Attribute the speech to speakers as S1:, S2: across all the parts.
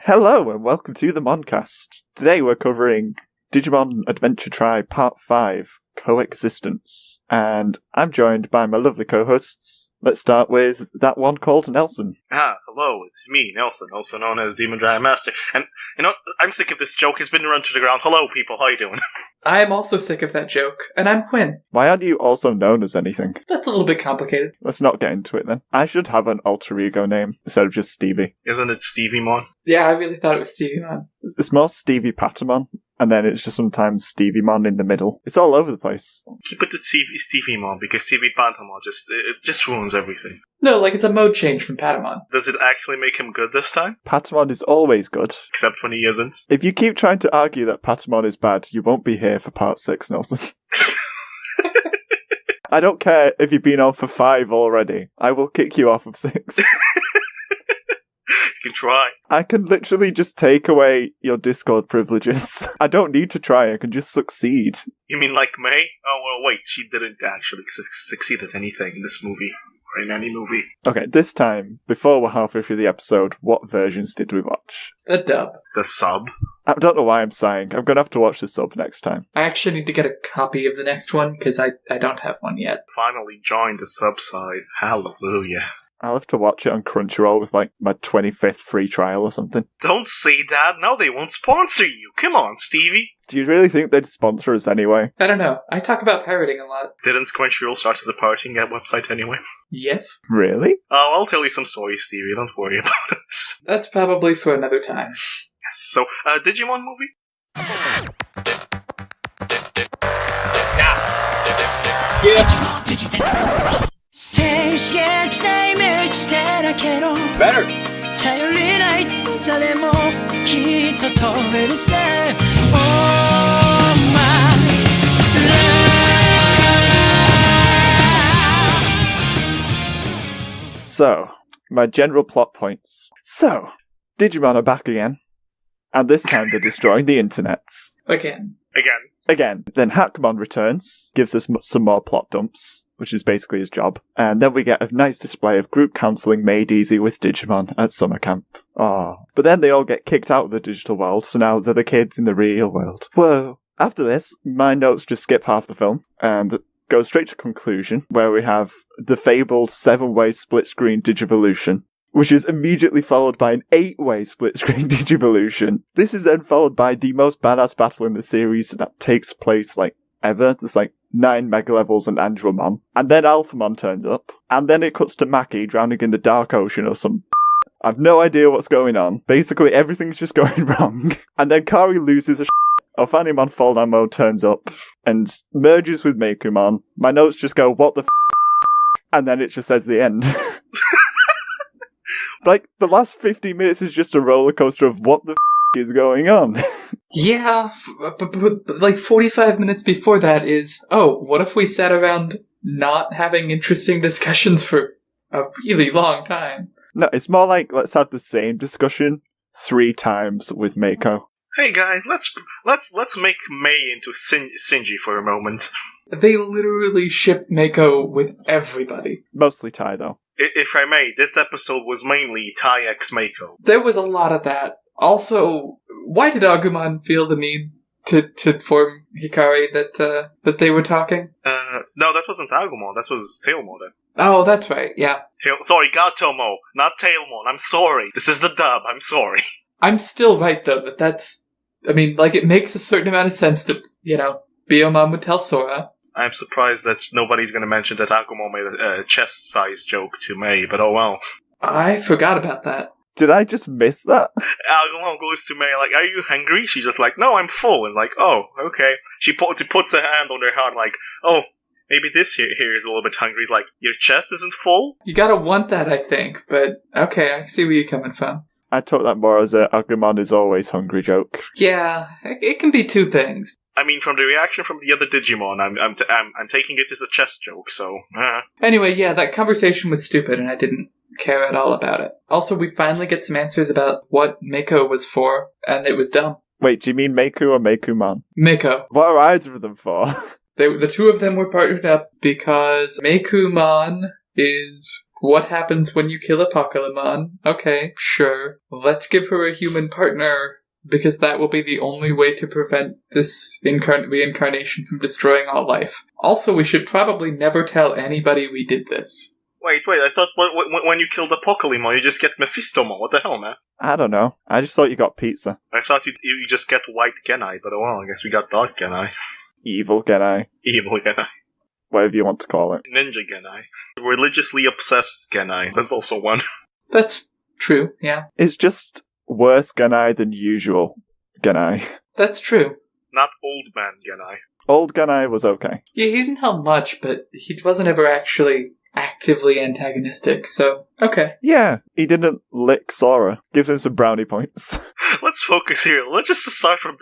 S1: Hello and welcome to the Moncast. Today we're covering Digimon Adventure Tri Part 5, Coexistence. And I'm joined by my lovely co-hosts. Let's start with that one called Nelson.
S2: Hello, it's me, Nelson, also known as DemonDragonMaster. And, I'm sick of this joke, it's been run to the ground. Hello, people, how you doing?
S3: I am also sick of that joke, and I'm Quinn.
S1: Why aren't you also known as anything?
S3: That's a little bit complicated.
S1: Let's not get into it then. I should have an alter ego name instead of just Stevie.
S2: Isn't it Stevie Mon?
S3: Yeah, I really thought it was Stevie Mon.
S1: It's more Stevie Patamon, and then it's just sometimes Stevie Mon in the middle. It's all over the place.
S2: Keep it to Stevie Mon, because Stevie Patamon just ruins everything.
S3: No, like it's a mode change from Patamon.
S2: Does it actually make him good this time?
S1: Patamon is always good.
S2: Except when he isn't.
S1: If you keep trying to argue that Patamon is bad, you won't be here for part 6, Nelson. I don't care if you've been on for 5 already. I will kick you off of 6.
S2: You can try.
S1: I can literally just take away your Discord privileges. I don't need to try, I can just succeed.
S2: You mean like Mei? Oh, well, wait, she didn't actually succeed at anything in this movie. Or in any movie.
S1: Okay, this time, before we're halfway through the episode, what versions did we watch?
S3: The dub.
S2: The sub?
S1: I don't know why I'm sighing. I'm going to have to watch the sub next time.
S3: I actually need to get a copy of the next one, because I don't have one yet.
S2: Finally joined the sub side. Hallelujah.
S1: I'll have to watch it on Crunchyroll with, like, my 25th free trial or something.
S2: Don't say that, now they won't sponsor you. Come on, Stevie.
S1: Do you really think they'd sponsor us anyway?
S3: I don't know. I talk about pirating a lot.
S2: Didn't Crunchyroll start as a pirating website anyway?
S3: Yes.
S1: Really?
S2: Oh, I'll tell you some stories, Stevie. Don't worry about it.
S3: That's probably for another time.
S2: Yes. So, Digimon movie?
S3: Yeah.
S2: Better.
S1: So, my general plot points. So, Digimon are back again. And this time they're destroying the internet.
S3: Again.
S1: Then Hackmon returns, gives us some more plot dumps, which is basically his job. And then we get a nice display of group counselling made easy with Digimon at summer camp. Aww. But then they all get kicked out of the digital world, so now they're the kids in the real world. Whoa. After this, my notes just skip half the film, and go straight to conclusion, where we have the fabled 7-way split-screen Digivolution, which is immediately followed by an 8-way split-screen Digivolution. This is then followed by the most badass battle in the series that takes place, like, ever. There's, like, 9 Mega Levels and Angelmon. And then Alphamon turns up. And then it cuts to Maki drowning in the Dark Ocean or some I've no idea what's going on. Basically, everything's just going wrong. And then Kari loses a Ophanimon Fall Down Mode turns up and merges with Meikumon. My notes just go, what the and then it just says the end. Like, the last 50 minutes is just a roller coaster of what the is going on.
S3: Yeah, but like 45 minutes before that is, oh, what if we sat around not having interesting discussions for a really long time?
S1: No, it's more like, let's have the same discussion 3 times with Meiko.
S2: Hey guys, let's make Mei into Shinji for a moment.
S3: They literally shipped Meiko with everybody.
S1: Mostly Tai, though.
S2: If I may, this episode was mainly Tai x Meiko.
S3: There was a lot of that. Also, why did Agumon feel the need to inform Hikari that they were talking?
S2: No, that wasn't Agumon, that was Tailmon then.
S3: Oh, that's right, yeah.
S2: Sorry, Gatomo, not Tailmon, I'm sorry. This is the dub, I'm sorry.
S3: I'm still right, though, that that's... I mean, like, it makes a certain amount of sense that, Biyomon would tell Sora.
S2: I'm surprised that nobody's going to mention that Agumon made a chest-size joke to Mei, but oh well.
S3: I forgot about that.
S1: Did I just miss that?
S2: Agumon goes to Mei like, are you hungry? She's just like, no, I'm full. And like, oh, okay. She puts her hand on her heart like, oh, maybe this here is a little bit hungry. Like, your chest isn't full?
S3: You gotta want that, I think. But, okay, I see where you're coming from.
S1: I took that more as a Agumon is always hungry joke.
S3: Yeah, it can be 2 things.
S2: I mean, from the reaction from the other Digimon, I'm taking it as a chest joke, so...
S3: Anyway, yeah, that conversation was stupid, and I didn't care at all about it. Also, we finally get some answers about what Meiko was for, and it was dumb.
S1: Wait, do you mean Meiku or Meikumon?
S3: Meiko.
S1: What are either of them for?
S3: The 2 of them were partnered up because Meikumon is What happens when you kill a Pokemon? Okay, sure. Let's give her a human partner, because that will be the only way to prevent this reincarnation from destroying all life. Also, we should probably never tell anybody we did this.
S2: Wait, I thought when you kill the Pokemon, you just get Mephistomon. What the hell, man?
S1: I don't know. I just thought you got pizza.
S2: I thought you just get white Genai, but well, I guess we got dark Genai.
S1: Evil Genai.
S2: Evil Genai.
S1: Whatever you want to call it.
S2: Ninja Genai. Religiously obsessed Genai. That's also one.
S3: That's true, yeah.
S1: It's just worse Genai than usual Genai.
S3: That's true.
S2: Not old man Genai.
S1: Old Genai was okay.
S3: Yeah, he didn't help much, but he wasn't ever actually actively antagonistic, so okay.
S1: Yeah, he didn't lick Sora. Gives him some brownie points.
S2: Let's focus here. Let's just start from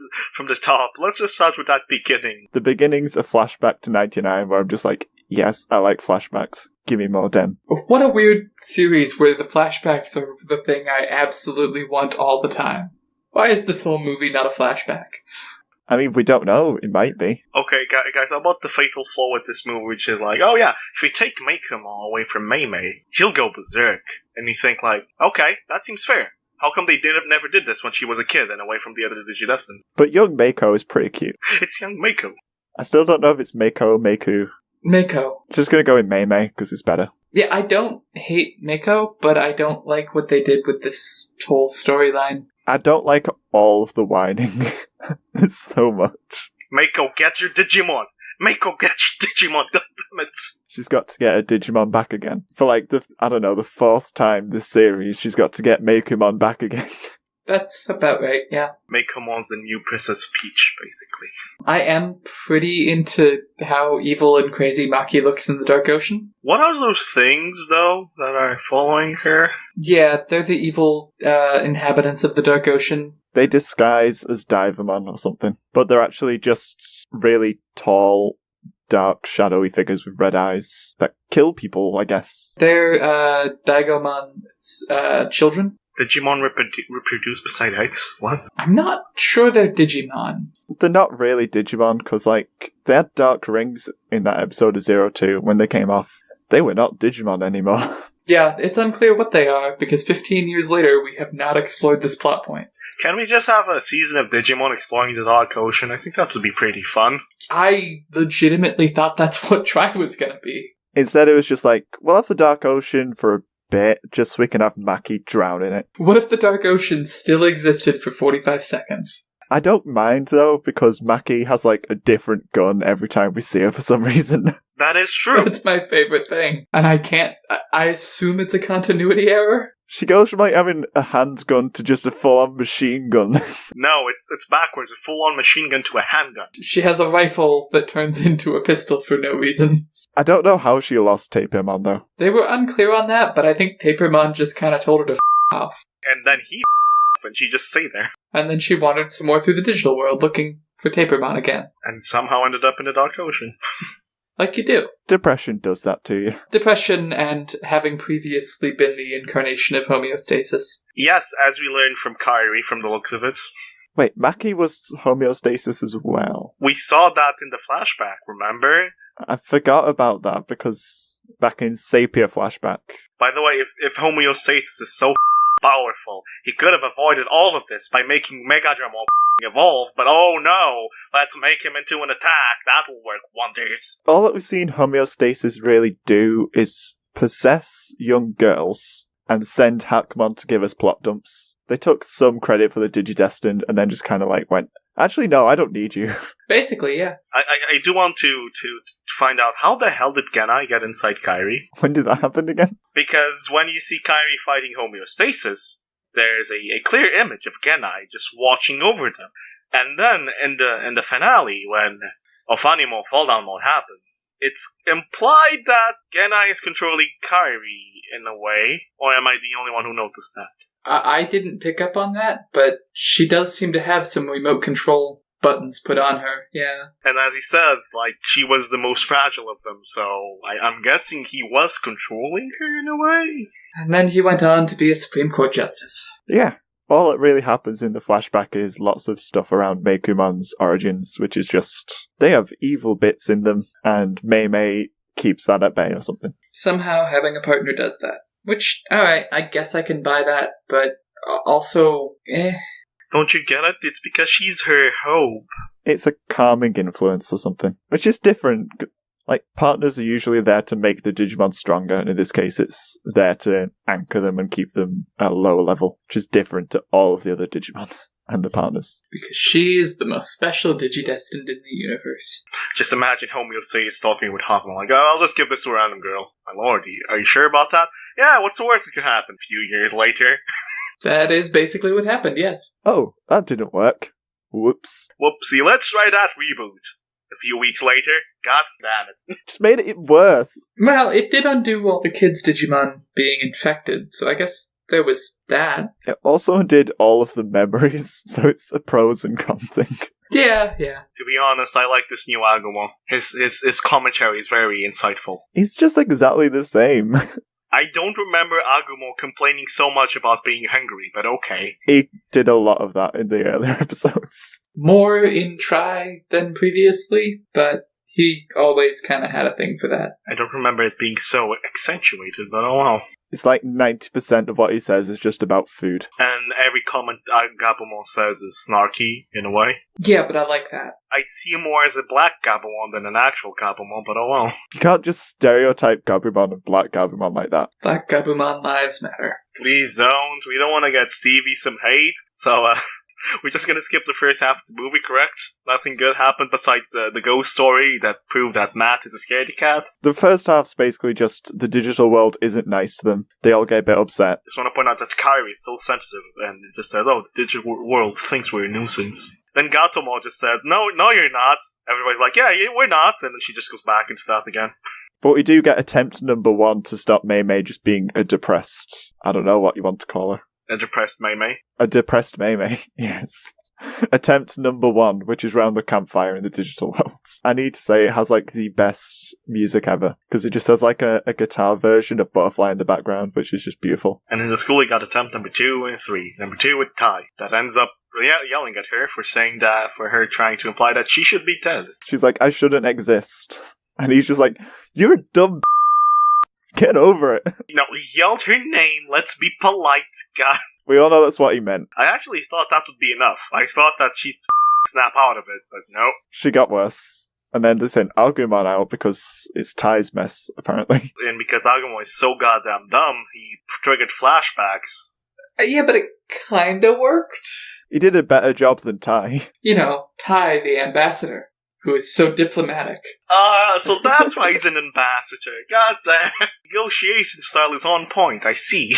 S2: the top. Let's just start with that beginning.
S1: The beginning's a flashback to 99 where I'm just like, yes, I like flashbacks. Give me more Dem.
S3: What a weird series where the flashbacks are the thing I absolutely want all the time. Why is this whole movie not a flashback?
S1: I mean, we don't know. It might be.
S2: Okay, guys, how about the fatal flaw with this movie, which is like, oh yeah, if we take Meikuma away from Meimei, he'll go berserk. And you think like, okay, that seems fair. How come they never did this when she was a kid and away from the other Digidestined?
S1: But young Mako is pretty cute.
S2: It's young Mako.
S1: I still don't know if it's Mako or Maku.
S3: Mako.
S1: Just gonna go with Meimei, because it's better.
S3: Yeah, I don't hate Mako, but I don't like what they did with this whole storyline.
S1: I don't like all of the whining. It's so much.
S2: Mako, get your Digimon! Mako, get your Digimon! God damn it!
S1: She's got to get her Digimon back again. For like the fourth time this series, she's got to get Mekumon back again.
S3: That's about right, yeah.
S2: Mekumon's the new Princess Peach, basically.
S3: I am pretty into how evil and crazy Maki looks in the Dark Ocean.
S2: What are those things, though, that are following her?
S3: Yeah, they're the evil inhabitants of the Dark Ocean.
S1: They disguise as Divamon or something, but they're actually just really tall, dark, shadowy figures with red eyes that kill people, I guess.
S3: They're Daigomon's children.
S2: Digimon reproduce beside eggs? What?
S3: I'm not sure they're Digimon.
S1: They're not really Digimon, because, like, they had dark rings in that episode of 02 when they came off. They were not Digimon anymore.
S3: Yeah, it's unclear what they are, because 15 years later we have not explored this plot point.
S2: Can we just have a season of Digimon exploring the Dark Ocean? I think that would be pretty fun.
S3: I legitimately thought that's what Tri was gonna be.
S1: Instead, it was just like, we'll have the Dark Ocean for a bit, just so we can have Maki drown in it.
S3: What if the Dark Ocean still existed for 45 seconds?
S1: I don't mind, though, because Maki has, like, a different gun every time we see her for some reason.
S2: That is true.
S3: That's my favorite thing. And I assume it's a continuity error?
S1: She goes from, like, having a handgun to just a full-on machine gun.
S2: No, it's backwards. A full-on machine gun to a handgun.
S3: She has a rifle that turns into a pistol for no reason.
S1: I don't know how she lost Tapermon, though.
S3: They were unclear on that, but I think Tapermon just kind of told her to off.
S2: And then he and she just stayed there.
S3: And then she wandered some more through the digital world looking for Tapermon again.
S2: And somehow ended up in the Dark Ocean.
S3: Like you do.
S1: Depression does that to you.
S3: Depression and having previously been the incarnation of homeostasis.
S2: Yes, as we learned from Kairi from the looks of it.
S1: Wait, Maki was homeostasis as well.
S2: We saw that in the flashback, remember?
S1: I forgot about that because back in Sapia flashback.
S2: By the way, if homeostasis is so powerful, he could have avoided all of this by making Megadramon evolve, but oh no, let's make him into an attack. That will work wonders.
S1: All that we've seen homeostasis really do is possess young girls and send Hackmon to give us plot dumps. They took some credit for the Digidestined and then just kind of like went, actually no, I don't need you.
S3: Basically, yeah.
S2: I do want to find out how the hell did Genai get inside Kairi?
S1: When did that happen again?
S2: Because when you see Kairi fighting homeostasis, there's a clear image of Genai just watching over them. And then in the finale, when Ofanimo Fall Down Mode happens, it's implied that Genai is controlling Kairi in a way, or am I the only one who noticed that?
S3: I didn't pick up on that, but she does seem to have some remote control buttons put on her, yeah.
S2: And as he said, like, she was the most fragile of them, so I'm guessing he was controlling her in a way?
S3: And then he went on to be a Supreme Court Justice.
S1: Yeah. All that really happens in the flashback is lots of stuff around Mekumon's origins, which is just, they have evil bits in them, and Meimei keeps that at bay or something.
S3: Somehow having a partner does that. Which, alright, I guess I can buy that, but also,
S2: Don't you get it? It's because she's her hope.
S1: It's a calming influence or something, which is different. Like, partners are usually there to make the Digimon stronger, and in this case it's there to anchor them and keep them at a lower level, which is different to all of the other Digimon and the partners.
S3: Because she is the most special Digidestined in the universe.
S2: Just imagine Homeostasis talking with Hakuma, like, oh, I'll just give this to a random girl. My lord, are you sure about that? Yeah, what's the worst that could happen? A few years later.
S3: That is basically what happened, yes.
S1: Oh, that didn't work. Whoops.
S2: Whoopsie, let's try that reboot. A few weeks later, god damn it.
S1: Just made it worse.
S3: Well, it did undo all the kids' Digimon being infected, so I guess there was that.
S1: It also undid all of the memories, so it's a pros and cons thing.
S3: Yeah.
S2: To be honest, I like this new Agumon. His commentary is very insightful.
S1: He's just exactly the same.
S2: I don't remember Agumon complaining so much about being hungry, but okay.
S1: He did a lot of that in the earlier episodes.
S3: More in Tri than previously, but he always kind of had a thing for that.
S2: I don't remember it being so accentuated, but oh well.
S1: It's like 90% of what he says is just about food.
S2: And every comment Gabumon says is snarky, in a way.
S3: Yeah, but I like that.
S2: I see him more as a black Gabumon than an actual Gabumon, but oh well.
S1: You can't just stereotype Gabumon and black Gabumon like that.
S3: Black Gabumon lives matter.
S2: Please don't. We don't want to get Stevie some hate. So, we're just gonna skip the first half of the movie, correct? Nothing good happened besides the ghost story that proved that Matt is a scaredy cat.
S1: The first half's basically just the digital world isn't nice to them. They all get a bit upset.
S2: Just want to point out that Kairi is so sensitive and it just says, oh, the digital world thinks we're a nuisance. Then Gatomo just says, no, you're not. Everybody's like, yeah, we're not. And then she just goes back into that again.
S1: But we do get attempt number 1 to stop Meimei just being a depressed, I don't know what you want to call her.
S2: A depressed Meimei.
S1: A depressed Meimei, yes. Attempt number 1, which is round the campfire in the digital world. I need to say it has like the best music ever, because it just has like a guitar version of Butterfly in the background, which is just beautiful.
S2: And in the school he got attempt number 2 and 3. Number 2 with Tai. That ends up yelling at her for saying that, for her trying to imply that she should be dead.
S1: She's like, I shouldn't exist. And he's just like, you're a dumb get over it.
S2: No, he yelled her name, let's be polite, God.
S1: We all know that's what he meant.
S2: I actually thought that would be enough. I thought that she'd snap out of it, but no.
S1: She got worse. And then they sent Agumon out because it's Tai's mess, apparently.
S2: And because Agumon is so goddamn dumb, he triggered flashbacks.
S3: Yeah, but it kinda worked.
S1: He did a better job than Tai.
S3: You know, Tai, the ambassador, who is so diplomatic.
S2: So that's why he's an ambassador. God damn. Negotiation style is on point, I see.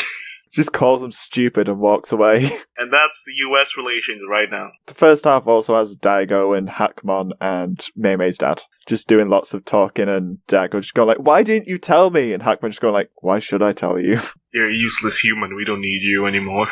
S1: Just calls him stupid and walks away.
S2: And that's the US relations right now.
S1: The first half also has Daigo and Hackmon and Meimei's dad just doing lots of talking, and Daigo just going like, why didn't you tell me? And Hackmon just going like, why should I tell you?
S2: You're a useless human, we don't need you anymore.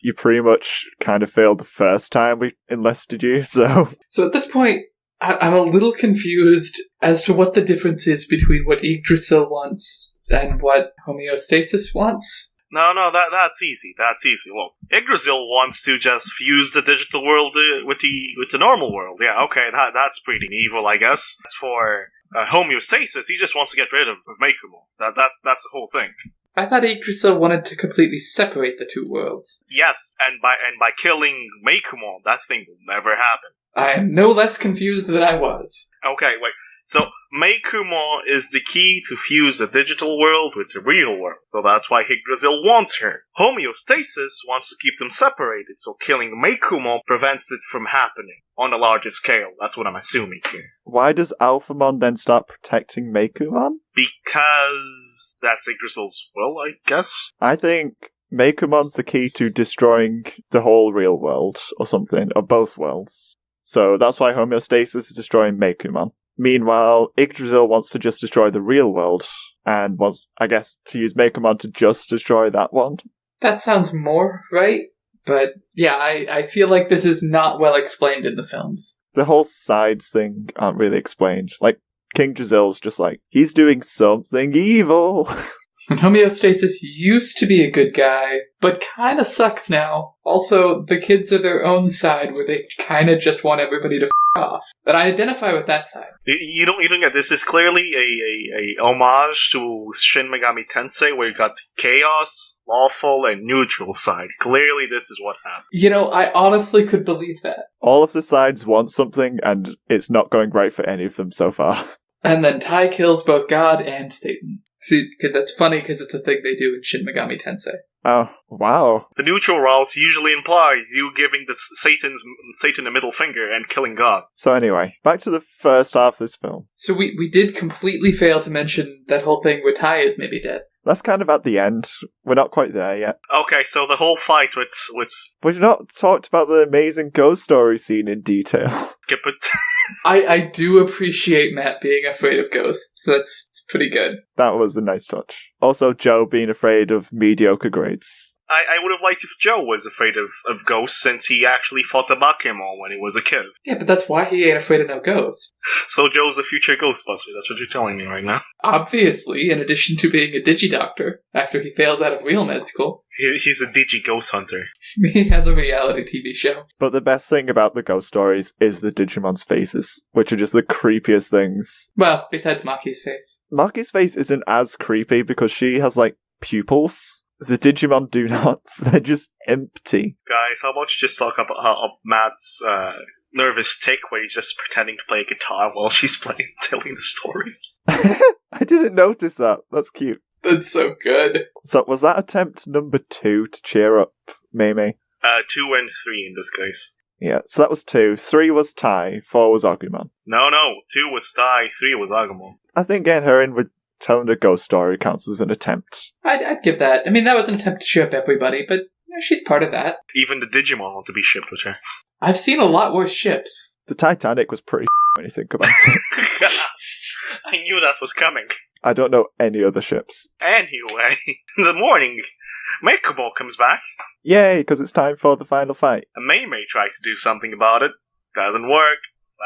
S1: You pretty much kind of failed the first time we enlisted you, so...
S3: So at this point, I'm a little confused as to what the difference is between what Yggdrasil wants and what Homeostasis wants.
S2: No, that's easy. That's easy. Well, Yggdrasil wants to just fuse the digital world with the normal world. Yeah, okay, that's pretty evil, I guess. As for Homeostasis, he just wants to get rid of Meikumo. That's the whole thing.
S3: I thought Yggdrasil wanted to completely separate the two worlds.
S2: Yes, and by killing Meikumo, that thing will never happen.
S3: I am no less confused than I was.
S2: Okay, wait. So, Meikumo is the key to fuse the digital world with the real world. So that's why Yggdrasil wants her. Homeostasis wants to keep them separated, so killing Meikumo prevents it from happening on a larger scale. That's what I'm assuming here.
S1: Why does Alphamon then start protecting Meikumon?
S2: Because that's Yggdrasil's will, I guess.
S1: I think Meikumon's the key to destroying the whole real world, or something, or both worlds. So that's why Homeostasis is destroying Meikumon. Meanwhile, Yggdrasil wants to just destroy the real world, and wants, I guess, to use Meikumon to just destroy that one.
S3: That sounds more right, but yeah, I feel like this is not well explained in the films.
S1: The whole sides thing aren't really explained. Like, King Drazil's just like, he's doing something evil.
S3: And Homeostasis used to be a good guy, but kinda sucks now. Also, the kids are their own side, where they kinda just want everybody to off. And I identify with that side.
S2: You don't get this. Is clearly a homage to Shin Megami Tensei, where you got chaos, lawful, and neutral side. Clearly, this is what happened.
S3: I honestly could believe that.
S1: All of the sides want something, and it's not going right for any of them so far.
S3: And then Tai kills both God and Satan. See, that's funny because it's a thing they do in Shin Megami Tensei.
S1: Oh, wow.
S2: The neutral route usually implies you giving Satan a middle finger and killing God.
S1: So anyway, back to the first half of this film.
S3: So we did completely fail to mention that whole thing where Tai is maybe dead.
S1: That's kind of at the end. We're not quite there yet.
S2: Okay, so the whole fight with
S1: We've not talked about the amazing ghost story scene in detail.
S2: skip it.
S3: I do appreciate Matt being afraid of ghosts. It's pretty good.
S1: That was a nice touch. Also, Joe being afraid of mediocre grades.
S2: I would have liked if Joe was afraid of ghosts, since he actually fought the Bakemon when he was a kid.
S3: Yeah, but that's why he ain't afraid of no ghosts.
S2: So Joe's the future Ghostbuster, that's what you're telling me right now.
S3: Obviously, in addition to being a digidoctor, after he fails out of real med school,
S2: He's a digi-ghost hunter.
S3: he has a reality TV show.
S1: But the best thing about the ghost stories is the Digimon's faces, which are just the creepiest things.
S3: Well, besides Maki's face.
S1: Maki's face isn't as creepy because she has, pupils. The Digimon do not. They're just empty.
S2: Guys, how about you just talk about how Matt's nervous tick where he's just pretending to play guitar while she's telling the story.
S1: I didn't notice that. That's cute.
S3: That's so good.
S1: So was that attempt number 2 to cheer up Meimei?
S2: 2 and 3 in this case.
S1: Yeah, so that was 2. 3 was Tai. 4 was Agumon.
S2: No, 2 was Tai, 3 was Agumon.
S1: I think getting her in with telling a ghost story counts as an attempt.
S3: I'd give that. I mean, that was an attempt to cheer up everybody, but she's part of that.
S2: Even the Digimon want to be shipped with her.
S3: I've seen a lot worse ships.
S1: The Titanic was pretty when you think about it.
S2: I knew that was coming.
S1: I don't know any other ships.
S2: Anyway, in the morning, Makumo comes back.
S1: Yay, because it's time for the final fight.
S2: And Meimei tries to do something about it. Doesn't work.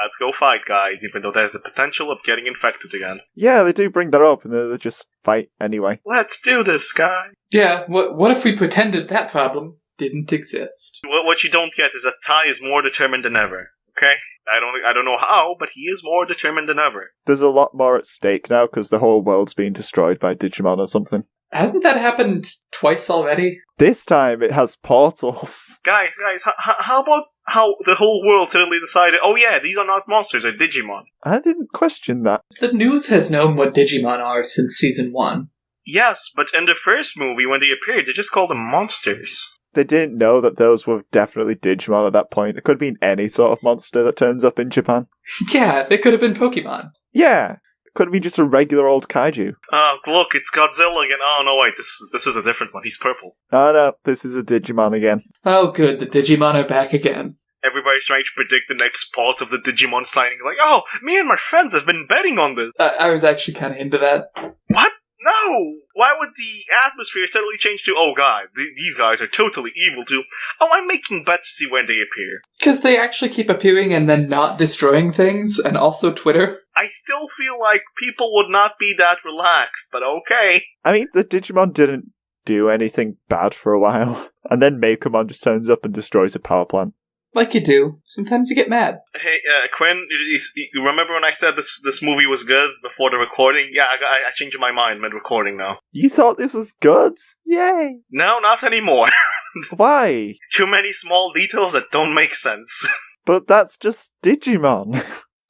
S2: Let's go fight, guys, even though there's a potential of getting infected again.
S1: Yeah, they do bring that up, and then they just fight anyway.
S2: Let's do this, guys.
S3: Yeah, what if we pretended that problem didn't exist?
S2: What you don't get is that Tai is more determined than ever. Okay? I don't know how, but he is more determined than ever.
S1: There's a lot more at stake now, because the whole world's being destroyed by Digimon or something.
S3: Hasn't that happened twice already?
S1: This time it has portals.
S2: Guys, how about how the whole world suddenly decided, oh yeah, these are not monsters, they're Digimon?
S1: I didn't question that.
S3: The news has known what Digimon are since season 1.
S2: Yes, but in the first movie, when they appeared, they just called them monsters.
S1: They didn't know that those were definitely Digimon at that point. It could have been any sort of monster that turns up in Japan.
S3: Yeah, they could have been Pokemon.
S1: Yeah, it could have been just a regular old kaiju.
S2: Look, it's Godzilla again. Oh no, wait, this is a different one. He's purple.
S1: Oh no, this is a Digimon again.
S3: Oh good, the Digimon are back again.
S2: Everybody's trying to predict the next part of the Digimon signing. Like, oh, me and my friends have been betting on this.
S3: I was actually kind of into that.
S2: What? No! Why would the atmosphere suddenly change to, oh god, these guys are totally evil too? Oh, I'm making bets to see when they appear.
S3: Because they actually keep appearing and then not destroying things, and also Twitter.
S2: I still feel like people would not be that relaxed, but okay.
S1: I mean, the Digimon didn't do anything bad for a while. And then Mekumon just turns up and destroys a power plant.
S3: Like you do. Sometimes you get mad.
S2: Hey, Quinn, you remember when I said this movie was good before the recording? Yeah, I changed my mind mid-recording now.
S1: You thought this was good? Yay!
S2: No, not anymore.
S1: Why?
S2: Too many small details that don't make sense.
S1: But that's just Digimon.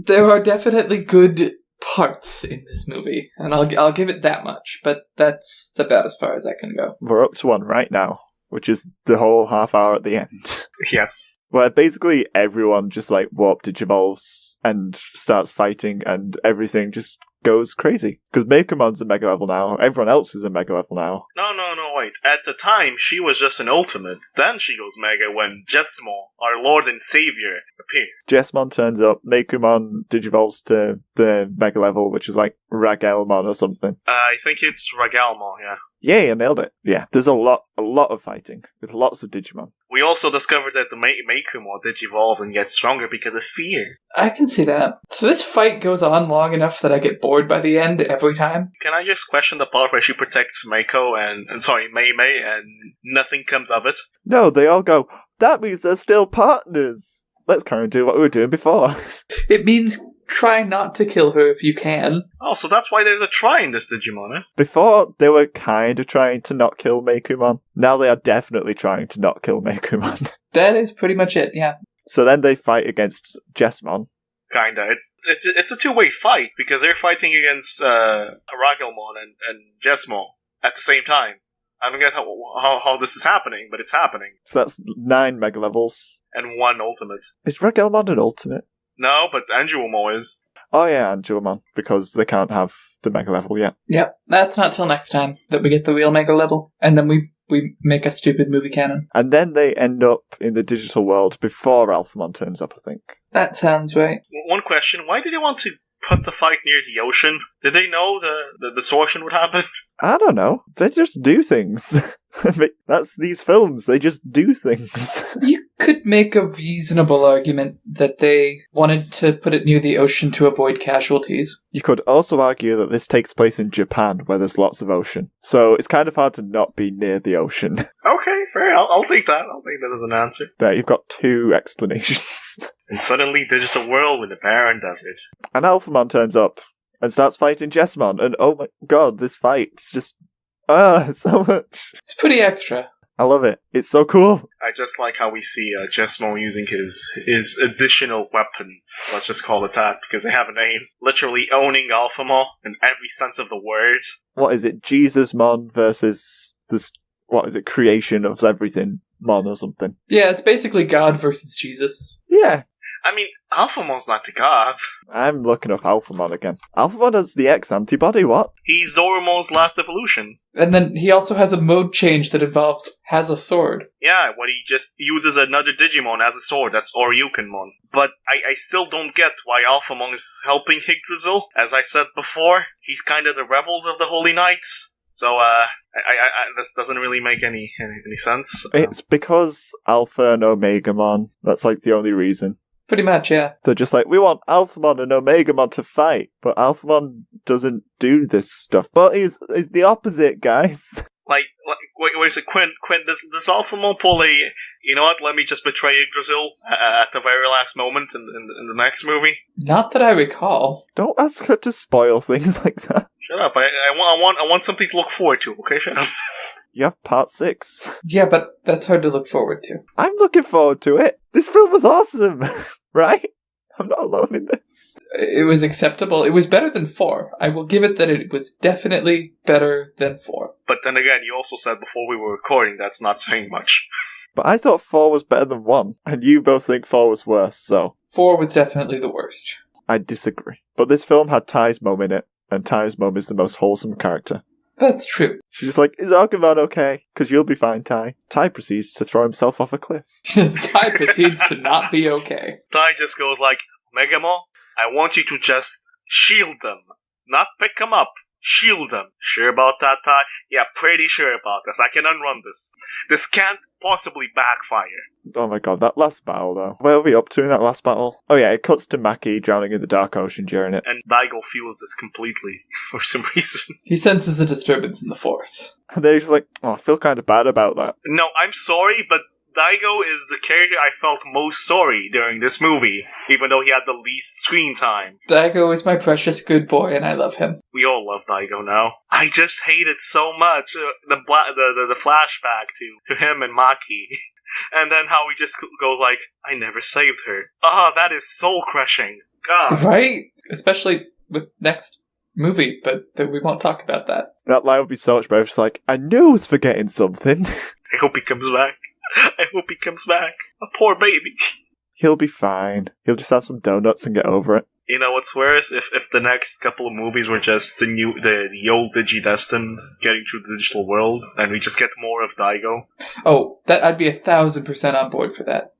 S3: There are definitely good parts in this movie, and I'll give it that much, but that's about as far as I can go.
S1: We're up to one right now, which is the whole half hour at the end.
S2: Yes.
S1: Where basically everyone just warp digivolves and starts fighting and everything just goes crazy. Because Mekumon's a mega level now, everyone else is a mega level now.
S2: No, wait. At the time, she was just an ultimate. Then she goes mega when Jesmo, our lord and savior, appeared.
S1: Jesmon turns up, Mekumon digivolves to the mega level, which is like Ragelmon or something.
S2: I think it's Ragalmo, yeah.
S1: Yay, I nailed it. Yeah, there's a lot of fighting with lots of Digimon.
S2: We also discovered that the Mekumo digivolve and get stronger because of fear.
S3: I can see that. So this fight goes on long enough that I get bored by the end every time.
S2: Can I just question the part where she protects Meimei and nothing comes of it?
S1: No, they all go, that means they're still partners. let's kind of do what we were doing before.
S3: It means try not to kill her if you can.
S2: Oh, so that's why there's a try in this Digimon, eh?
S1: Before, they were kind of trying to not kill Meikumon. Now they are definitely trying to not kill Meikumon.
S3: That is pretty much it, yeah.
S1: So then they fight against Jessmon.
S2: Kinda. It's a two-way fight, because they're fighting against Ragelmon and Jesmo at the same time. I don't get how this is happening, but it's happening.
S1: So that's 9 Mega Levels.
S2: And 1 Ultimate.
S1: Is Regelmon an Ultimate?
S2: No, but Anguimo is.
S1: Oh yeah, Anguimon, because they can't have the Mega Level yet.
S3: Yep, that's not till next time that we get the real Mega Level. And then we make a stupid movie canon.
S1: And then they end up in the digital world before Alphamon turns up, I think.
S3: That sounds right.
S2: One question, why did they want to put the fight near the ocean? Did they know the distortion would happen?
S1: I don't know. They just do things. That's these films. They just do things.
S3: You could make a reasonable argument that they wanted to put it near the ocean to avoid casualties.
S1: You could also argue that this takes place in Japan, where there's lots of ocean. So it's kind of hard to not be near the ocean.
S2: Okay, fair. I'll take that. I'll take that as an answer.
S1: There, you've got 2 explanations.
S2: And suddenly, digital world with a barren desert.
S1: And Alphamon turns up and starts fighting Jessmon, and oh my god, this fight is just so much.
S3: It's pretty extra.
S1: I love it. It's so cool.
S2: I just like how we see Jesmo using his additional weapons. Let's just call it that, because they have a name. Literally owning Alphamon in every sense of the word.
S1: What is it? Jesusmon versus this, what is it, creation of everything Mon or something?
S3: Yeah, it's basically God versus Jesus.
S1: Yeah.
S2: I mean, Alphamon's not the god.
S1: I'm looking up Alphamon again. Alphamon has the X antibody, what?
S2: He's Doraemon's last evolution.
S3: And then he also has a mode change that involves has a sword.
S2: Yeah, when he just uses another Digimon as a sword, that's Oryukenmon. But I still don't get why Alphamon is helping Yggdrasil. As I said before, he's kind of the rebels of the Holy Knights. So, this doesn't really make any sense.
S1: It's because Alpha and Omegamon. That's like the only reason.
S3: Pretty much, yeah.
S1: They're just like, we want Alphamon and Omegamon to fight, but Alphamon doesn't do this stuff. But he's the opposite, guys.
S2: Wait a second, Quinn, does Alphamon pull a, you know what, let me just betray Yggdrasil at the very last moment in the next movie?
S3: Not that I recall.
S1: Don't ask her to spoil things like that.
S2: Shut up, I want something to look forward to, okay? Shut up.
S1: You have part 6.
S3: Yeah, but that's hard to look forward to.
S1: I'm looking forward to it. This film was awesome, right? I'm not alone in this.
S3: It was acceptable. It was better than 4. I will give it that it was definitely better than 4.
S2: But then again, you also said before we were recording that's not saying much.
S1: But I thought 4 was better than 1, and you both think 4 was worse, so...
S3: 4 was definitely the worst.
S1: I disagree. But this film had Ty's mum in it, and Ty's mum is the most wholesome character.
S3: That's true.
S1: She's just like, is Archivan okay? Because you'll be fine, Ty. Ty proceeds to throw himself off a cliff.
S3: Ty proceeds to not be okay.
S2: Ty just goes like, Megamo, I want you to just shield them. Not pick them up. Shield them. Sure about that, Ty? Yeah, pretty sure about this. I can unrun this. This can't possibly backfire.
S1: Oh my god, that last battle though. Where are we up to in that last battle? Oh yeah, it cuts to Maki drowning in the dark ocean during it.
S2: And Daigo feels this completely, for some reason.
S3: He senses a disturbance in the force.
S1: And then he's like, oh, I feel kind of bad about that.
S2: No, I'm sorry, but Daigo is the character I felt most sorry during this movie, even though he had the least screen time.
S3: Daigo is my precious good boy, and I love him.
S2: We all love Daigo now. I just hate it so much. The flashback to him and Maki. And then how he just goes like, I never saved her. That is soul crushing. God.
S3: Right? Especially with next movie, but we won't talk about that.
S1: That line would be so much better. It's like, I knew I was forgetting something.
S2: I hope he comes back. I hope he comes back. A poor baby.
S1: He'll be fine. He'll just have some donuts and get over it.
S2: You know what's worse? If the next couple of movies were just the old Digidestined getting through the digital world, and we just get more of Daigo.
S3: Oh, I'd be 1,000% on board for that.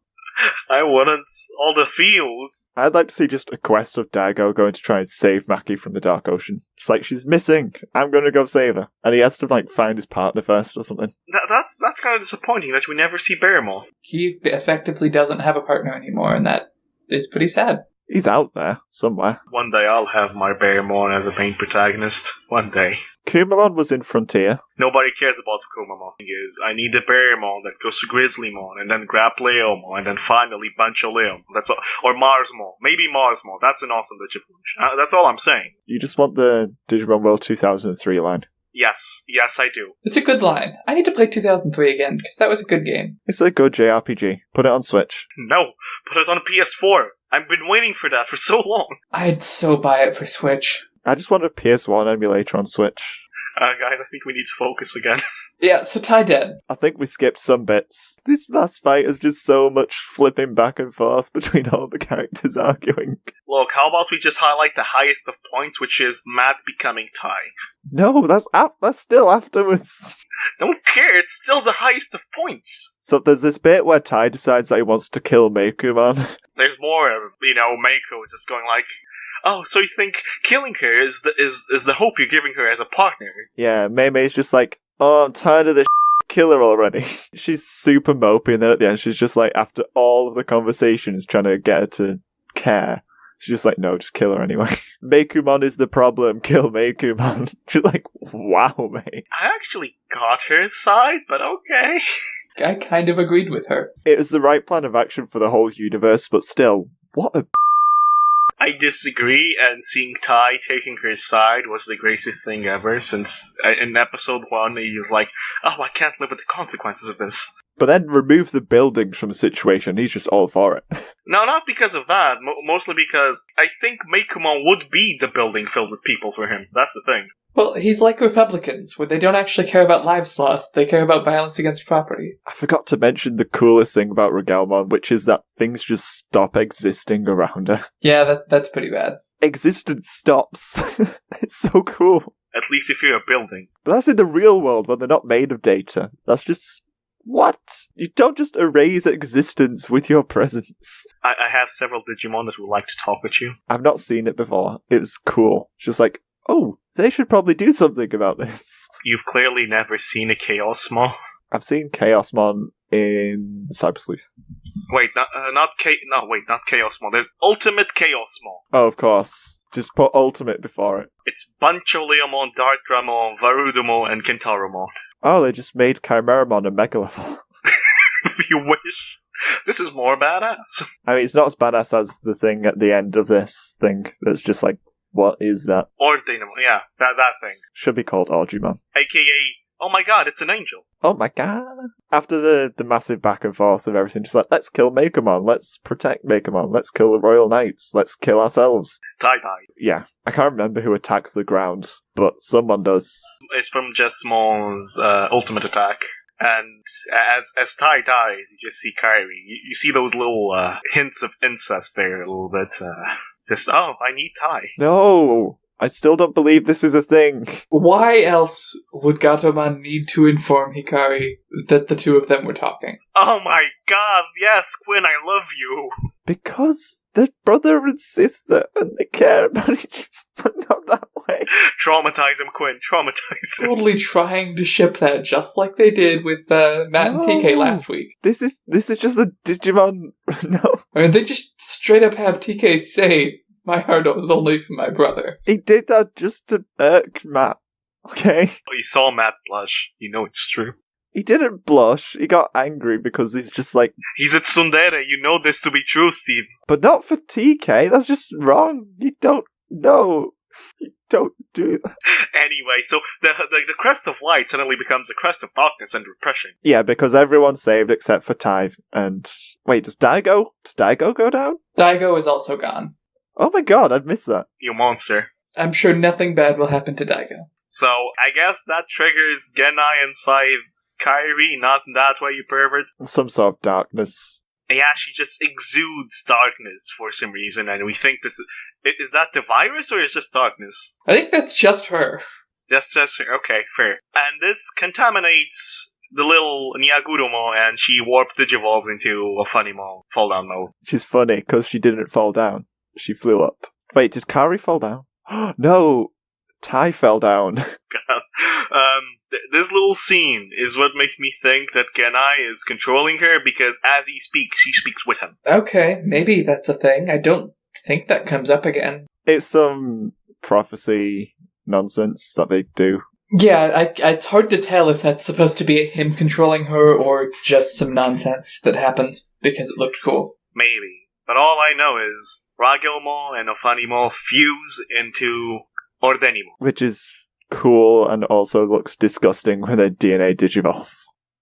S2: I wouldn't. All the feels.
S1: I'd like to see just a quest of Daigo going to try and save Maki from the Dark Ocean. It's like, she's missing. I'm going to go save her. And he has to, find his partner first or something.
S2: That's kind of disappointing that we never see Barrymore.
S3: He effectively doesn't have a partner anymore, and that is pretty sad.
S1: He's out there, somewhere.
S2: One day I'll have my Bearmon as a main protagonist. One day.
S1: Kumamon was in Frontier.
S2: Nobody cares about Kumamon. The thing is, I need a Bearmon that goes to Grizzlymon, and then grab Leomon, and then finally bunch a Leomon. That's all. Or Marsmon. Maybe Marsmon. That's an awesome Digivolution. That's all I'm saying.
S1: You just want the Digimon World 2003 line.
S2: Yes, I do.
S3: It's a good line. I need to play 2003 again, because that was a good game.
S1: It's a good JRPG. Put it on Switch.
S2: No, put it on PS4. I've been waiting for that for so long.
S3: I'd so buy it for Switch.
S1: I just want a PS1 emulator on Switch.
S2: Guys, I think we need to focus again.
S3: Yeah, so Ty dead.
S1: I think we skipped some bits. This last fight is just so much flipping back and forth between all the characters arguing.
S2: Look, how about we just highlight the highest of points, which is Matt becoming Ty?
S1: No, that's still afterwards.
S2: Don't care, it's still the highest of points.
S1: So there's this bit where Tai decides that he wants to kill Meikumon.
S2: There's more, Meiko just going like, oh, so you think killing her is the hope you're giving her as a partner?
S1: Yeah, Meimei's just like, oh, I'm tired of this kill her already. She's super mopey, and then at the end she's just like, after all of the conversations trying to get her to care, she's just like, no, just kill her anyway. Meikumon is the problem, kill Meikumon. She's like, wow, mate.
S2: I actually got her side, but okay.
S3: I kind of agreed with her.
S1: It was the right plan of action for the whole universe, but still, what a...
S2: I disagree, and seeing Tai taking her side was the greatest thing ever, since in episode 1 he was like, oh, I can't live with the consequences of this.
S1: But then remove the buildings from the situation, he's just all for it.
S2: No, not because of that, mostly because I think Meikumon would be the building filled with people for him. That's the thing.
S3: Well, he's like Republicans, where they don't actually care about lives lost, they care about violence against property.
S1: I forgot to mention the coolest thing about Regalmon, which is that things just stop existing around her.
S3: Yeah, that's pretty bad.
S1: Existence stops. It's so cool.
S2: At least if you're a building.
S1: But that's in the real world when they're not made of data. That's just... What? You don't just erase existence with your presence.
S2: I have several Digimon that would like to talk with you.
S1: I've not seen it before. It's cool. It's just like, oh, they should probably do something about this.
S2: You've clearly never seen a Chaosmon.
S1: I've seen Chaosmon in Cyber Sleuth.
S2: Wait, not Chaosmon. There's Ultimate Chaosmon.
S1: Oh, of course. Just put Ultimate before it.
S2: It's Bancholeomon, Darkramon, Varudamon, and Kentaromon.
S1: Oh, they just made Chimeramon a Mega Level.
S2: You wish. This is more badass.
S1: I mean, it's not as badass as the thing at the end of this thing that's just like, what is that?
S2: Or Dynamo, yeah, that thing.
S1: Should be called Audrymon.
S2: A.K.A, oh my god, it's an angel.
S1: Oh my god. After the massive back and forth of everything, just like, let's kill Meikumon, let's protect Meikumon, let's kill the Royal Knights, let's kill ourselves.
S2: Die.
S1: Yeah, I can't remember who attacks the ground, but someone does.
S2: It's from Jesmon's ultimate attack. And as Tai dies, you just see Kairi. You see those little hints of incest there a little bit. I need Tai.
S1: No! I still don't believe this is a thing.
S3: Why else would Gatomon need to inform Hikari that the two of them were talking?
S2: Oh my god, yes, Quinn, I love you.
S1: Because they're brother and sister, and they care about each other, but not that way.
S2: Traumatize him, Quinn, traumatize him.
S3: Totally trying to ship that, just like they did with Matt and TK last week.
S1: This is just a Digimon... No.
S3: I mean, they just straight up have TK say, my heart was only for my brother.
S1: He did that just to irk Matt, okay?
S2: Oh, you saw Matt blush. You know it's true.
S1: He didn't blush. He got angry because he's just like...
S2: He's a tsundere. You know this to be true, Steve.
S1: But not for TK. That's just wrong. You don't know. You don't do that.
S2: Anyway, so the crest of light suddenly becomes a crest of darkness and repression.
S1: Yeah, because everyone's saved except for Tai. And... Wait, does Daigo? Does Daigo go down?
S3: Daigo is also gone.
S1: Oh my god, I'd missed that.
S2: You monster.
S3: I'm sure nothing bad will happen to Daigo.
S2: So, I guess that triggers Genai inside Kairi, not in that way, you pervert.
S1: Some sort of darkness.
S2: Yeah, she just exudes darkness for some reason, and we think this is that the virus, or is it just darkness?
S3: I think that's just her.
S2: That's just her, okay, fair. And this contaminates the little Nyaguromo, and she warped Digivolves into a funny fall down mode. She's
S1: funny, because she didn't fall down. She flew up. Wait, did Kari fall down? No! Tai fell down.
S2: This little scene is what makes me think that Genai is controlling her, because as he speaks, she speaks with him.
S3: Okay, maybe that's a thing. I don't think that comes up again.
S1: It's some prophecy nonsense that they do.
S3: Yeah, it's hard to tell if that's supposed to be him controlling her or just some nonsense that happens because it looked cool.
S2: Maybe. But all I know is Ragilmo and Ofanimo fuse into Ordenimo.
S1: Which is cool and also looks disgusting when their DNA digivolve.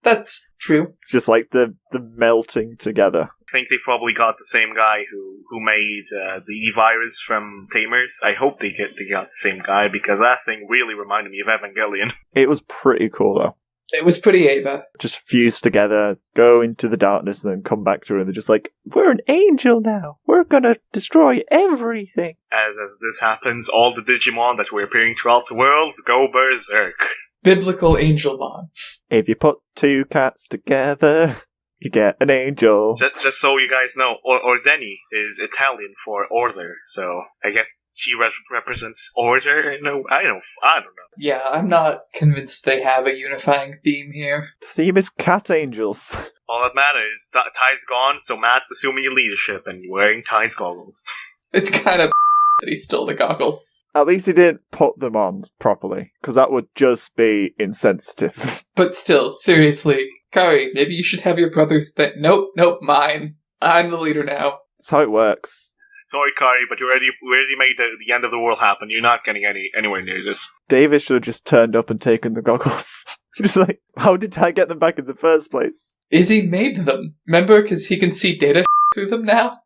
S3: That's true.
S1: It's just like the melting together.
S2: I think they probably got the same guy who made the E-Virus from Tamers. I hope they got the same guy, because that thing really reminded me of Evangelion.
S1: It was pretty cool, though.
S3: It was pretty Ava.
S1: Just fuse together, go into the darkness, and then come back through, and they're just like, we're an angel now. We're gonna destroy everything.
S2: As this happens, all the Digimon that were appearing throughout the world go berserk.
S3: Biblical Angelmon.
S1: If you put two cats together, you get an angel.
S2: Just so you guys know, Ordeni is Italian for order, so I guess she represents order. No, I don't know.
S3: Yeah, I'm not convinced they have a unifying theme here.
S1: The theme is cat angels.
S2: All that matters is Ty's gone, so Matt's assuming leadership and wearing Ty's goggles.
S3: It's kind of that he stole the goggles.
S1: At least he didn't put them on properly, because that would just be insensitive.
S3: But still, seriously, Kari, maybe you should have your brother's thing. Nope, mine. I'm the leader now.
S1: That's how it works.
S2: Sorry, Kari, but we already made the end of the world happen. You're not getting anywhere near this.
S1: David should have just turned up and taken the goggles. Just like, how did I get them back in the first place?
S3: Izzy made them. Remember, because he can see data through them now?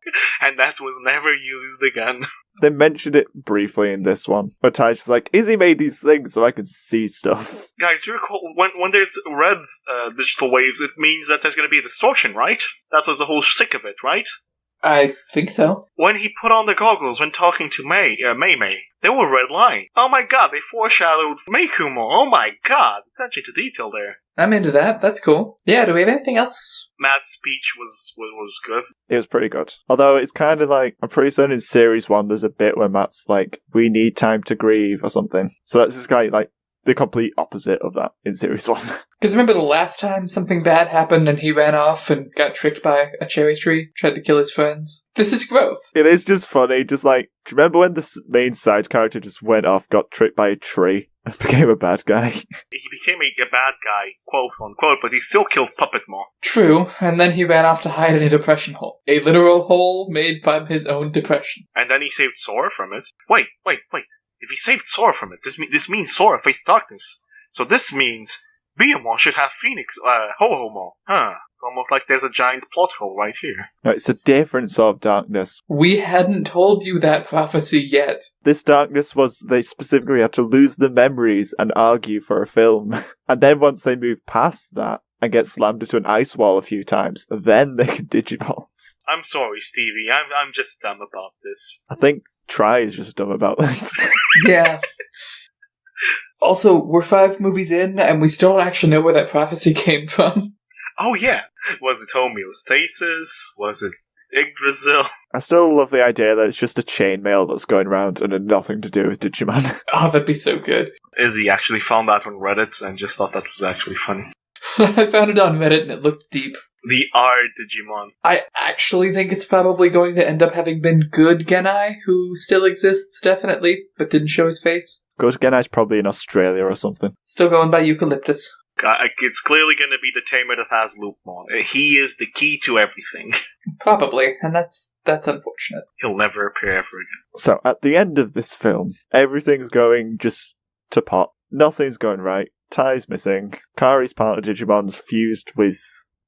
S2: And that was never used again.
S1: They mentioned it briefly in this one, where Ty's just like, Izzy made these things so I can see stuff.
S2: Guys, you recall, when there's red digital waves, it means that there's going to be a distortion, right? That was the whole shtick of it, right?
S3: I think so.
S2: When he put on the goggles when talking to Meimei, they were red line. Oh my god, they foreshadowed Meikumo. Oh my god, attention to detail there.
S3: I'm into that. That's cool. Yeah, do we have anything else?
S2: Matt's speech was good.
S1: It was pretty good. Although it's kind of like, I'm pretty certain in Series 1 there's a bit where Matt's like, we need time to grieve or something. So that's just kind of like the complete opposite of that in Series 1.
S3: Because remember the last time something bad happened and he ran off and got tricked by a cherry tree, tried to kill his friends? This is growth.
S1: It is just funny, just like, do you remember when the main side character just went off, got tricked by a tree, and became a bad guy?
S2: He became a bad guy, quote unquote, but he still killed Puppet Maw.
S3: True, and then he ran off to hide in a depression hole. A literal hole made by his own depression.
S2: And then he saved Sora from it. Wait. If he saved Sora from it, this means Sora faced darkness. So this means Biyomon should have Phoenix, Ho-Ho-Mo. Huh. It's almost like there's a giant plot hole right here.
S1: No, it's a different sort of darkness.
S3: We hadn't told you that prophecy yet.
S1: This darkness was, they specifically had to lose the memories and argue for a film. And then once they move past that and get slammed into an ice wall a few times, then they can digivolve.
S2: I'm sorry, Stevie. I'm just dumb about this.
S1: I think Tri is just dumb about this.
S3: Yeah. Also, we're 5 movies in, and we still don't actually know where that prophecy came from.
S2: Oh yeah! Was it homeostasis? Was it Yggdrasil?
S1: I still love the idea that it's just a chainmail that's going around and had nothing to do with Digimon.
S3: Oh, that'd be so good.
S2: Izzy actually found that on Reddit and just thought that was actually funny.
S3: I found it on Reddit and it looked deep.
S2: The R Digimon.
S3: I actually think it's probably going to end up having been Good Genai, who still exists, definitely, but didn't show his face.
S1: Good Genai's probably in Australia or something.
S3: Still going by Eucalyptus.
S2: It's clearly going to be the tamer that has Loopmon. He is the key to everything.
S3: Probably, and that's unfortunate.
S2: He'll never appear ever again.
S1: So, at the end of this film, everything's going just to pot. Nothing's going right. Ty's missing. Kari's part of Digimon's fused with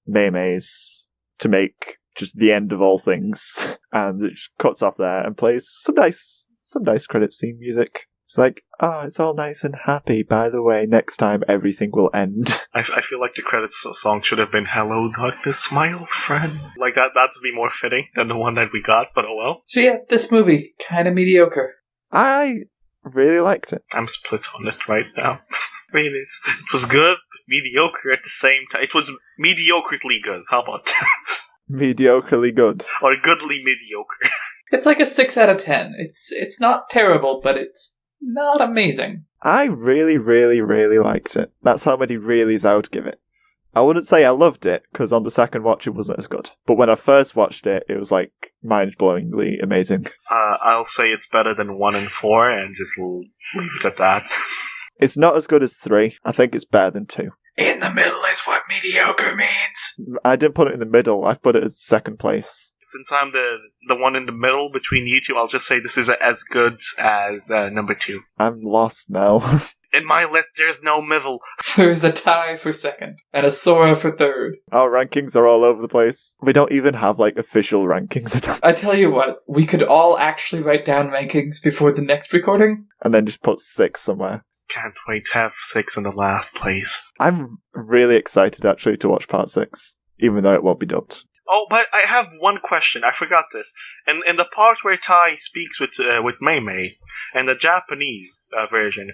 S1: Meimei's to make just the end of all things. And it just cuts off there and plays some nice credit scene music. It's like, it's all nice and happy. By the way, next time everything will end.
S2: I feel like the credits song should have been Hello Darkness, my old friend. Like that would be more fitting than the one that we got, but oh well.
S3: So yeah, this movie, kind of mediocre.
S1: I really liked it.
S2: I'm split on it right now. I mean, it was good, but mediocre at the same time. It was mediocrely good. How about that?
S1: Mediocrely good.
S2: Or goodly mediocre.
S3: It's like a 6 out of 10. It's not terrible, but it's not amazing.
S1: I really, really, really liked it. That's how many reallys I would give it. I wouldn't say I loved it, because on the second watch it wasn't as good. But when I first watched it, it was like mind-blowingly amazing.
S2: I'll say it's better than 1 and 4 and just leave it at that.
S1: It's not as good as 3. I think it's better than 2.
S3: In the middle is what mediocre means.
S1: I didn't put it in the middle. I've put it as second place.
S2: Since I'm the one in the middle between you two, I'll just say this is as good as number 2.
S1: I'm lost now.
S2: In my list, there's no middle.
S3: There's a tie for second, and a Sora for third.
S1: Our rankings are all over the place. We don't even have, official rankings.
S3: I tell you what, we could all actually write down rankings before the next recording.
S1: And then just put 6 somewhere.
S2: Can't wait to have 6 in the last place.
S1: I'm really excited, actually, to watch part 6, even though it won't be dubbed.
S2: Oh, but I have one question. I forgot this. In the part where Tai speaks with Meimei, in the Japanese version,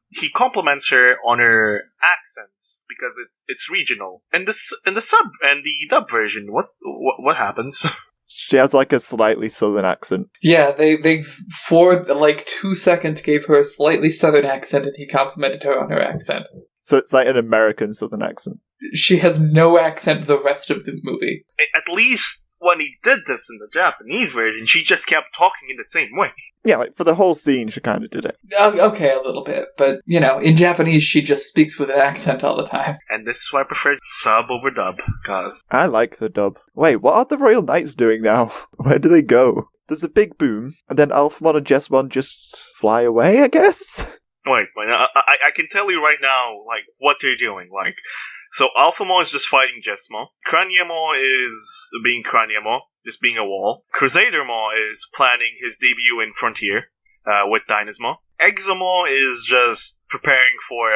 S2: he compliments her on her accent because it's regional. And the dub version, what happens?
S1: She has a slightly southern accent.
S3: Yeah, they for 2 seconds gave her a slightly southern accent, and he complimented her on her accent.
S1: So it's an American southern accent.
S3: She has no accent the rest of the movie.
S2: At least when he did this in the Japanese version, she just kept talking in the same way.
S1: Yeah, for the whole scene, she kind of did it.
S3: Okay, a little bit. But, in Japanese, she just speaks with an accent all the time.
S2: And this is why I prefer sub over dub. God.
S1: I like the dub. Wait, what are the Royal Knights doing now? Where do they go? There's a big boom, and then Alphamon and Jessamon just fly away, I guess?
S2: Wait, I can tell you right now, what they're doing. So Alphamon is just fighting Jessamon. Craniamon is being Craniamon, just being a wall. Crusadermon is planning his debut in Frontier with Dynasmon. Examon is just preparing for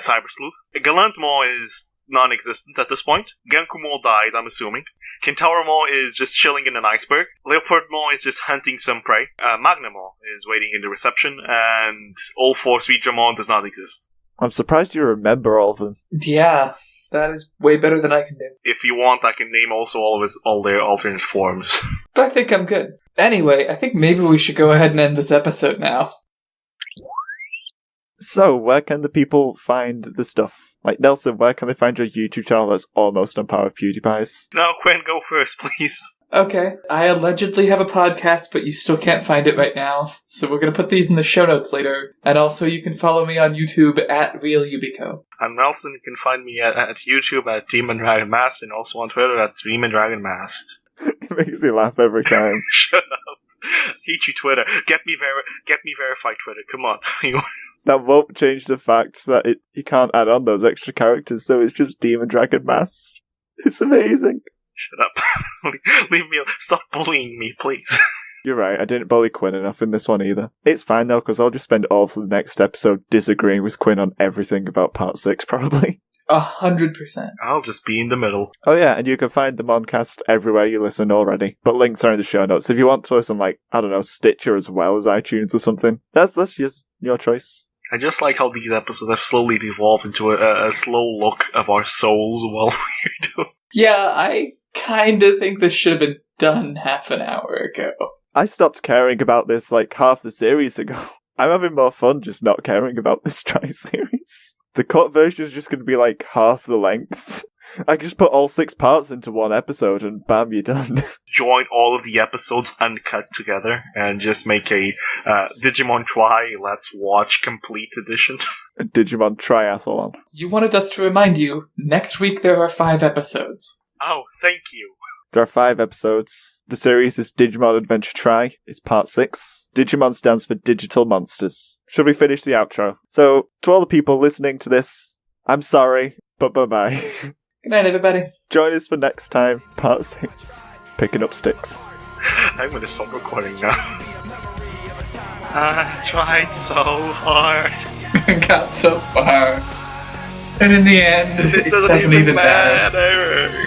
S2: Cyber Sleuth. Gallantmon is non-existent at this point. Genkumon died, I'm assuming. Kentauromon is just chilling in an iceberg. Leopardmon is just hunting some prey. Magnamon is waiting in the reception. And All Force Vidramon does not exist.
S1: I'm surprised you remember all of them.
S3: Yeah, that is way better than I can do.
S2: If you want, I can name also all their alternate forms.
S3: But I think I'm good. Anyway, I think maybe we should go ahead and end this episode now.
S1: So, where can the people find the stuff? Nelson, where can they find your YouTube channel that's almost on par with PewDiePie's?
S2: No, Quinn, go first, please.
S3: Okay, I allegedly have a podcast, but you still can't find it right now. So we're going to put these in the show notes later. And also, you can follow me on YouTube at RealYubiko.
S2: I'm Nelson. You can find me at YouTube at DemonDragonMaster and also on Twitter at DemonDragonMaster.
S1: It makes me laugh every time.
S2: Shut up. Hate you, Twitter. Get me verified, Twitter. Come on.
S1: That won't change the fact that you can't add on those extra characters, so it's just DemonDragonMaster. It's amazing.
S2: Shut up. Leave me alone. Stop bullying me, please.
S1: You're right, I didn't bully Quinn enough in this one either. It's fine though, because I'll just spend all of the next episode disagreeing with Quinn on everything about part 6, probably.
S3: 100%.
S2: I'll just be in the middle.
S1: Oh yeah, and you can find the Moncast everywhere you listen already. But links are in the show notes. If you want to listen, Stitcher as well as iTunes or something, that's just your choice.
S2: I just like how these episodes have slowly evolved into a slow look of our souls while we're doing.
S3: Yeah, I kind of think this should have been done half an hour ago.
S1: I stopped caring about this half the series ago. I'm having more fun just not caring about this Tri series. The cut version is just going to be half the length. I can just put all 6 parts into one episode and bam, you're done.
S2: Join all of the episodes uncut together and just make a Digimon Tri Let's Watch Complete Edition.
S1: A Digimon Triathlon.
S3: You wanted us to remind you, next week there are 5 episodes.
S2: Oh, thank you.
S1: There are 5 episodes. The series is Digimon Adventure Tri. It's part 6. Digimon stands for Digital Monsters. Should we finish the outro? So, to all the people listening to this, I'm sorry, but bye-bye.
S3: Good night, everybody.
S1: Join us for next time, part 6. Picking up sticks.
S2: I'm gonna stop recording now. I tried so hard.
S3: Got so far. And in the end, it doesn't even matter.